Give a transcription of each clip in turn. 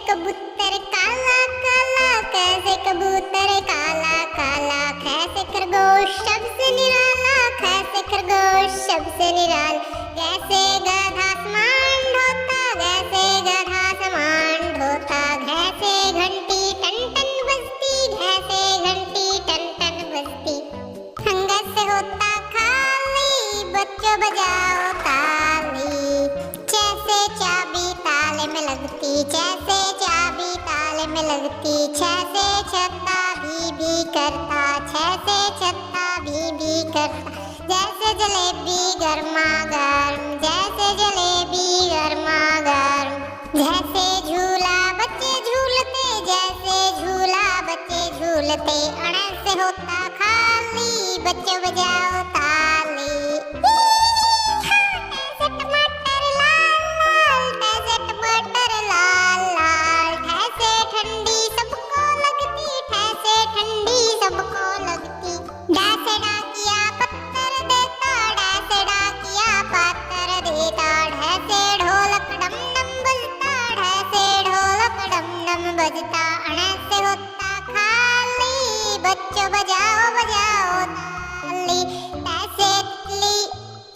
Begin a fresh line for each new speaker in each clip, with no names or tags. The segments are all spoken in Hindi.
कबूतर काला काला, कैसे कबूतर काला काला, कैसे खरगोश सबसे निराला, कैसे खरगोश सबसे निराला, कैसे गधा समान ढोता, कैसे गधा समान ढोता, कैसे घंटी टन टन बजती, कैसे घंटी टन टन बजती, अंगद से होता खाली, बच्चों बजाओ ताली, जैसे चाबी ताले में लगती, जैसे चाबी ताले में लगती, जैसे छत्ता भी करता, जैसे छत्ता भी करता, जैसे जलेबी गर्मा गर्म, जैसे जलेबी गर्मा गर्म, जैसे झूला बच्चे झूलते, जैसे झूला बच्चे झूलते, अणस से होता खाली, बच्चों बजाओ ताली। बजता अणस से होता खाली, बच्चों बजाओ बजाओ ताली, तैसे तितली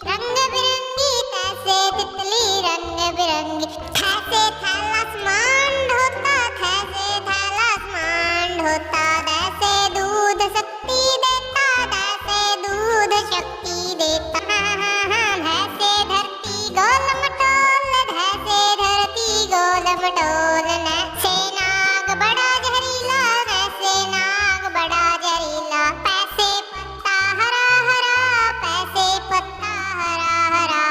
रंग बिरंगी, तैसे तितली रंग बिरंगी, थैसे थैला समान ढोता, थैसे थैला समान ढोता, तैसे दूध शक्ति देता, तैसे दूध शक्ति देता, भैंसे धरती गोल मटोल, भैंसे धरती गोल मटोल, नैसे नाग बड़ा जहरीला, नैसे नाग बड़ा जहरीला, पैसे पत्ता हरा हरा, पैसे पत्ता हरा हरा,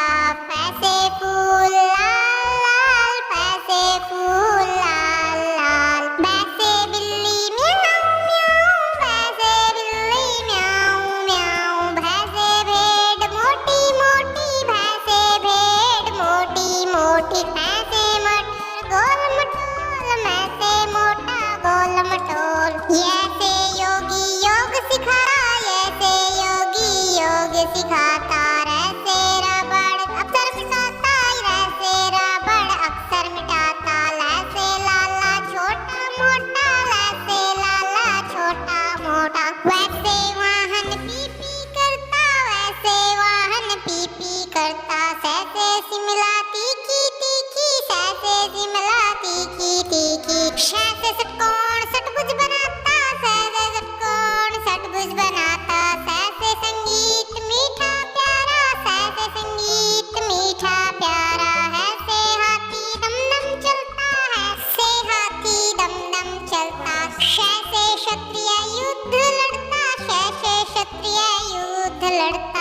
पैसे फूल लाल लाल, पैसे फूल लाल लाल, पैसे बिल्ली म्याऊं म्याऊं, पैसे बिल्ली म्याऊं म्याऊं, भैंसे भेड़ मोटी मोटी, भैंसे भेड़ मोटी मोटी, पैसे मटर गोल मटोल, मैसे मोटा गोल मटोल, ऐसे योगी योग सिखाता, ऐसे योगी योग सिखाता, ऐसे रबड़ अक्षर मिटाता, ऐसे रबड़ अक्षर मिटाता, ऐसे लाला छोटा मोटा, ऐसे लाला छोटा मोटा, वैसे वाहन पी पी करता, वैसे वाहन पी पी करता, सैसे शिमला तीखी तीखी, सैसे शिमला तीखी तीखी, सैसे षटकोण षटभुज बनाता, सैसे षटकोण षटभुज बनाता, सैसे संगीत मीठा प्यारा, सैसे संगीत मीठा प्यारा, ऐसे हाथी दम दम चलता, ऐसे हाथी दम दम चलता, कैसे क्षत्रिय युद्ध लड़ता, कैसे क्षत्रिय युद्ध लड़ता,